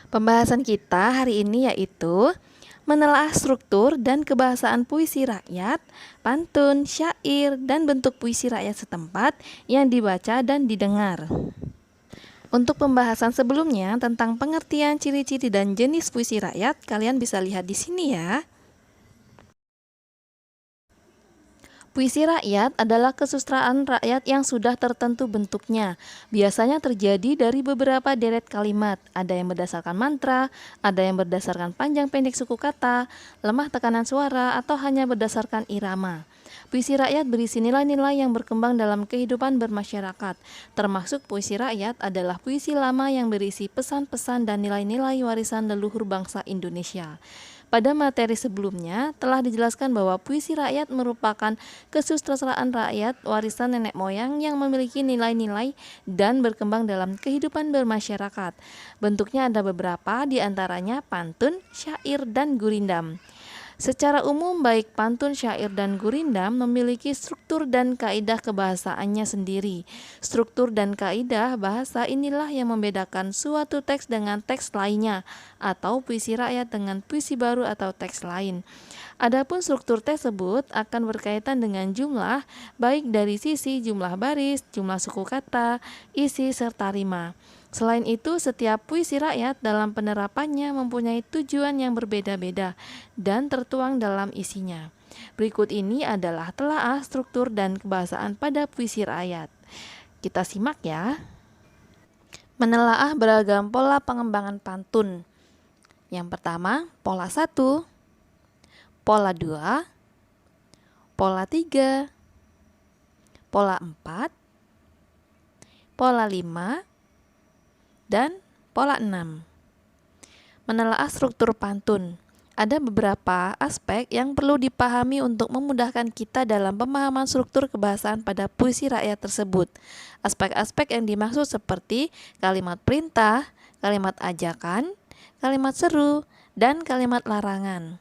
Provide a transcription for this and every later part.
Pembahasan kita hari ini yaitu menelaah struktur dan kebahasaan puisi rakyat, pantun, syair, dan bentuk puisi rakyat setempat yang dibaca dan didengar. Untuk pembahasan sebelumnya tentang pengertian ciri-ciri dan jenis puisi rakyat, kalian bisa lihat di sini ya. Puisi rakyat adalah kesusastraan rakyat yang sudah tertentu bentuknya. Biasanya terjadi dari beberapa deret kalimat. Ada yang berdasarkan mantra, ada yang berdasarkan panjang pendek suku kata, lemah tekanan suara, atau hanya berdasarkan irama. Puisi rakyat berisi nilai-nilai yang berkembang dalam kehidupan bermasyarakat. Termasuk puisi rakyat adalah puisi lama yang berisi pesan-pesan dan nilai-nilai warisan leluhur bangsa Indonesia. Pada materi sebelumnya telah dijelaskan bahwa puisi rakyat merupakan kesusastraan rakyat warisan nenek moyang yang memiliki nilai-nilai dan berkembang dalam kehidupan bermasyarakat. Bentuknya ada beberapa, diantaranya pantun, syair, dan gurindam. Secara umum, baik pantun, syair, dan gurindam memiliki struktur dan kaidah kebahasaannya sendiri. Struktur dan kaidah bahasa inilah yang membedakan suatu teks dengan teks lainnya, atau puisi rakyat dengan puisi baru atau teks lain. Adapun struktur tersebut akan berkaitan dengan jumlah, baik dari sisi jumlah baris, jumlah suku kata, isi, serta rima. Selain itu, setiap puisi rakyat dalam penerapannya mempunyai tujuan yang berbeda-beda dan tertuang dalam isinya. Berikut ini adalah telaah struktur dan kebahasaan pada puisi rakyat. Kita simak ya. Menelaah beragam pola pengembangan pantun. Yang pertama, pola 1, pola 2, pola 3, pola 4, pola 5, dan pola 6. Menelaah struktur pantun. Ada beberapa aspek yang perlu dipahami untuk memudahkan kita dalam pemahaman struktur kebahasaan pada puisi rakyat tersebut. Aspek-aspek yang dimaksud seperti kalimat perintah, kalimat ajakan, kalimat seru, dan kalimat larangan.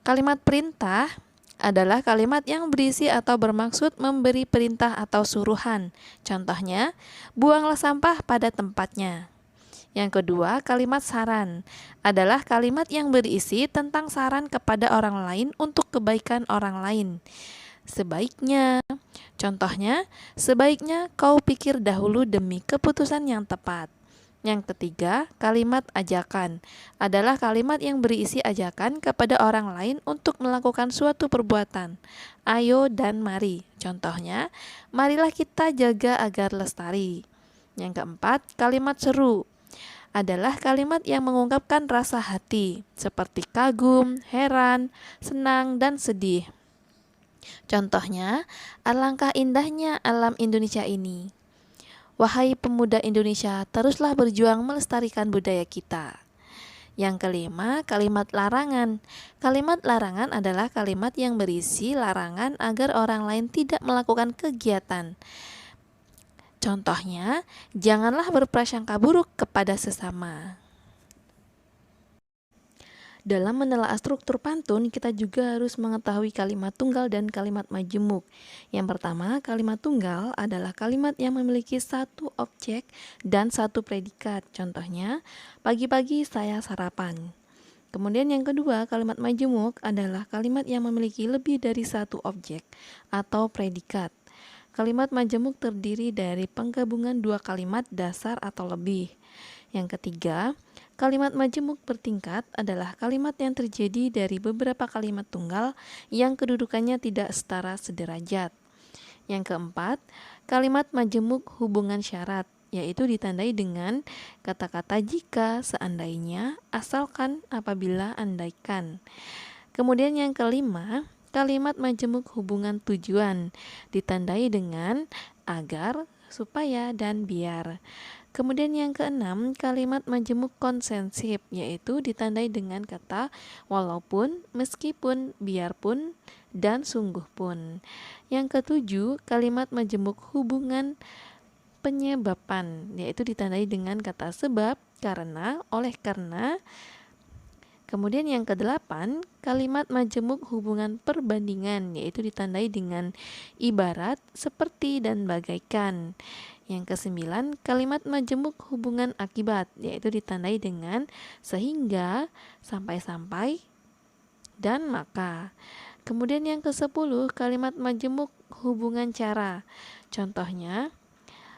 Kalimat perintah adalah kalimat yang berisi atau bermaksud memberi perintah atau suruhan. Contohnya, buanglah sampah pada tempatnya. Yang kedua, kalimat saran adalah kalimat yang berisi tentang saran kepada orang lain untuk kebaikan orang lain. Sebaiknya, contohnya, sebaiknya kau pikir dahulu demi keputusan yang tepat. Yang ketiga, kalimat ajakan adalah kalimat yang berisi ajakan kepada orang lain untuk melakukan suatu perbuatan. Ayo dan mari. Contohnya, marilah kita jaga agar lestari. Yang keempat, kalimat seru adalah kalimat yang mengungkapkan rasa hati, seperti kagum, heran, senang, dan sedih. Contohnya, alangkah indahnya alam Indonesia ini. Wahai pemuda Indonesia, teruslah berjuang melestarikan budaya kita. Yang kelima, kalimat larangan. Kalimat larangan adalah kalimat yang berisi larangan agar orang lain tidak melakukan kegiatan. Contohnya, janganlah berprasangka buruk kepada sesama. Dalam menelaah struktur pantun, kita juga harus mengetahui kalimat tunggal dan kalimat majemuk. Yang pertama, kalimat tunggal adalah kalimat yang memiliki satu objek dan satu predikat. Contohnya, pagi-pagi saya sarapan. Kemudian yang kedua, kalimat majemuk adalah kalimat yang memiliki lebih dari satu objek atau predikat. Kalimat majemuk terdiri dari penggabungan dua kalimat dasar atau lebih. Yang ketiga, kalimat majemuk bertingkat adalah kalimat yang terjadi dari beberapa kalimat tunggal yang kedudukannya tidak setara sederajat. Yang keempat, kalimat majemuk hubungan syarat, yaitu ditandai dengan kata-kata jika, seandainya, asalkan, apabila, andaikan. Kemudian yang kelima, kalimat majemuk hubungan tujuan, ditandai dengan agar, supaya, dan biar. Kemudian yang keenam, kalimat majemuk konsensif, yaitu ditandai dengan kata walaupun, meskipun, biarpun, dan sungguh pun. Yang ketujuh, kalimat majemuk hubungan penyebaban, yaitu ditandai dengan kata sebab, karena, oleh karena. Kemudian yang kedelapan, kalimat majemuk hubungan perbandingan, yaitu ditandai dengan ibarat, seperti, dan bagaikan. Yang kesembilan, kalimat majemuk hubungan akibat, yaitu ditandai dengan sehingga, sampai-sampai, dan maka. Kemudian yang ke-10, kalimat majemuk hubungan cara. Contohnya,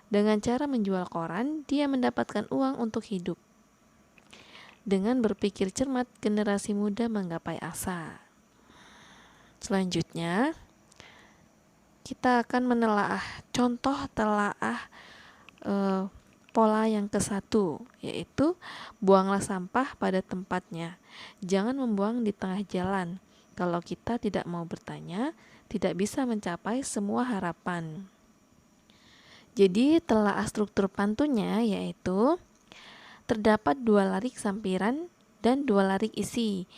dengan cara menjual koran, dia mendapatkan uang untuk hidup. Dengan berpikir cermat, generasi muda menggapai asa. Selanjutnya, kita akan menelaah contoh telaah pola yang ke-1, yaitu buanglah sampah pada tempatnya. Jangan membuang di tengah jalan. Kalau kita tidak mau bertanya, tidak bisa mencapai semua harapan. Jadi telaah struktur pantunnya yaitu terdapat 2 larik sampiran dan 2 larik isi.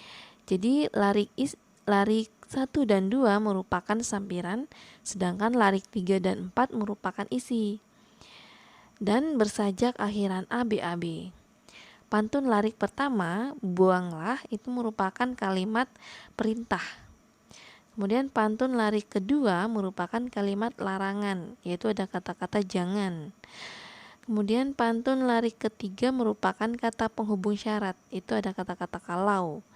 Jadi larik 1 dan 2 merupakan sampiran, sedangkan larik 3 dan 4 merupakan isi. Dan bersajak akhiran ABAB. Pantun larik pertama, buanglah, itu merupakan kalimat perintah. Kemudian pantun larik kedua merupakan kalimat larangan, yaitu ada kata-kata jangan. Kemudian pantun larik ketiga merupakan kata penghubung syarat, itu ada kata-kata kalau.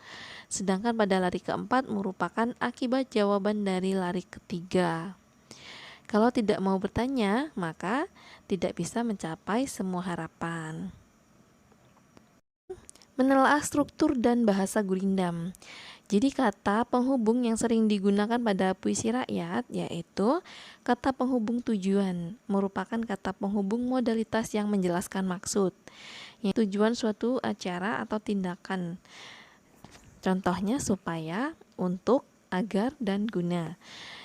Sedangkan pada larik keempat merupakan akibat jawaban dari larik ketiga. Kalau tidak mau bertanya, maka tidak bisa mencapai semua harapan. Menelaah struktur dan bahasa gurindam. Jadi kata penghubung yang sering digunakan pada puisi rakyat yaitu kata penghubung tujuan, merupakan kata penghubung modalitas yang menjelaskan maksud, yaitu tujuan suatu acara atau tindakan. Contohnya supaya, untuk, agar, dan guna.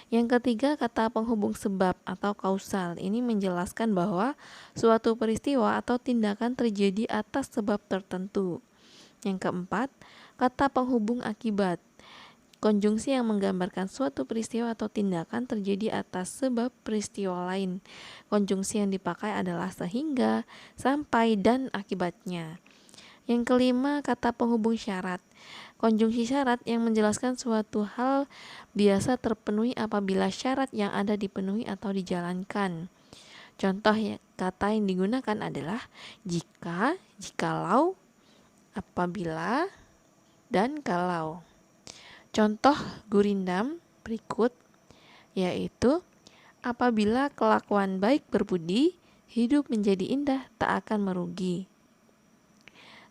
Yang ketiga, kata penghubung sebab atau kausal. Ini menjelaskan bahwa suatu peristiwa atau tindakan terjadi atas sebab tertentu. Yang keempat, kata penghubung akibat. Konjungsi yang menggambarkan suatu peristiwa atau tindakan terjadi atas sebab peristiwa lain. Konjungsi yang dipakai adalah sehingga, sampai, dan akibatnya. Yang kelima, kata penghubung syarat. Konjungsi syarat yang menjelaskan suatu hal biasa terpenuhi apabila syarat yang ada dipenuhi atau dijalankan. Contoh kata yang digunakan adalah jika, jikalau, apabila, dan kalau. Contoh gurindam berikut yaitu apabila kelakuan baik berbudi, hidup menjadi indah tak akan merugi.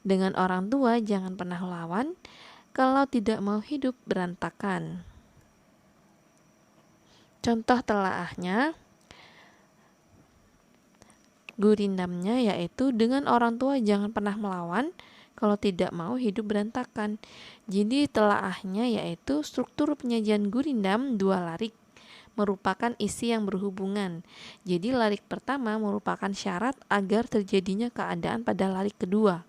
Dengan orang tua jangan pernah lawan, kalau tidak mau hidup berantakan. Contoh telaahnya, gurindamnya yaitu dengan orang tua jangan pernah melawan, kalau tidak mau hidup berantakan. Jadi telaahnya yaitu struktur penyajian gurindam 2 larik merupakan isi yang berhubungan. Jadi larik pertama merupakan syarat agar terjadinya keadaan pada larik kedua.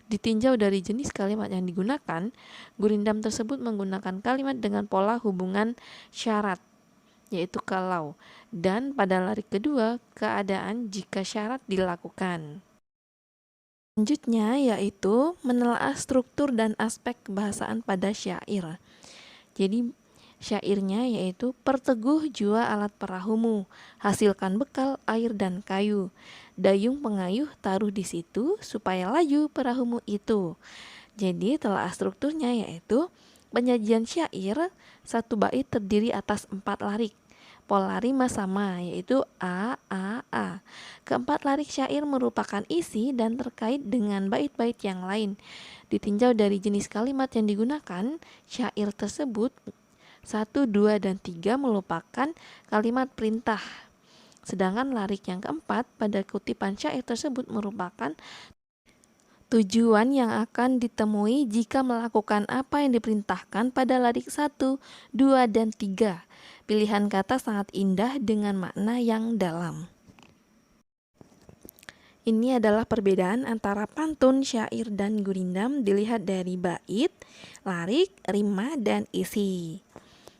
Ditinjau dari jenis kalimat yang digunakan, gurindam tersebut menggunakan kalimat dengan pola hubungan syarat, yaitu kalau, dan pada larik kedua keadaan jika syarat dilakukan. Selanjutnya yaitu menelaah struktur dan aspek kebahasaan pada syair. Jadi syairnya yaitu perteguh jua alat perahumu, hasilkan bekal, air dan kayu. Dayung pengayuh taruh di situ supaya laju perahumu itu. Jadi telaah strukturnya yaitu penyajian syair 1 bait terdiri atas 4 larik. Pola rima sama yaitu A. Keempat larik syair merupakan isi dan terkait dengan bait-bait yang lain. Ditinjau dari jenis kalimat yang digunakan, syair tersebut 1, 2, dan 3 merupakan kalimat perintah. Sedangkan larik yang keempat pada kutipan syair tersebut merupakan tujuan yang akan ditemui jika melakukan apa yang diperintahkan pada larik 1, 2, dan 3. Pilihan kata sangat indah dengan makna yang dalam. Ini adalah perbedaan antara pantun, syair, dan gurindam dilihat dari bait, larik, rima, dan isi.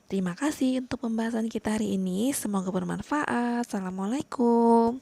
Terima kasih untuk pembahasan kita hari ini. Semoga bermanfaat. Assalamualaikum.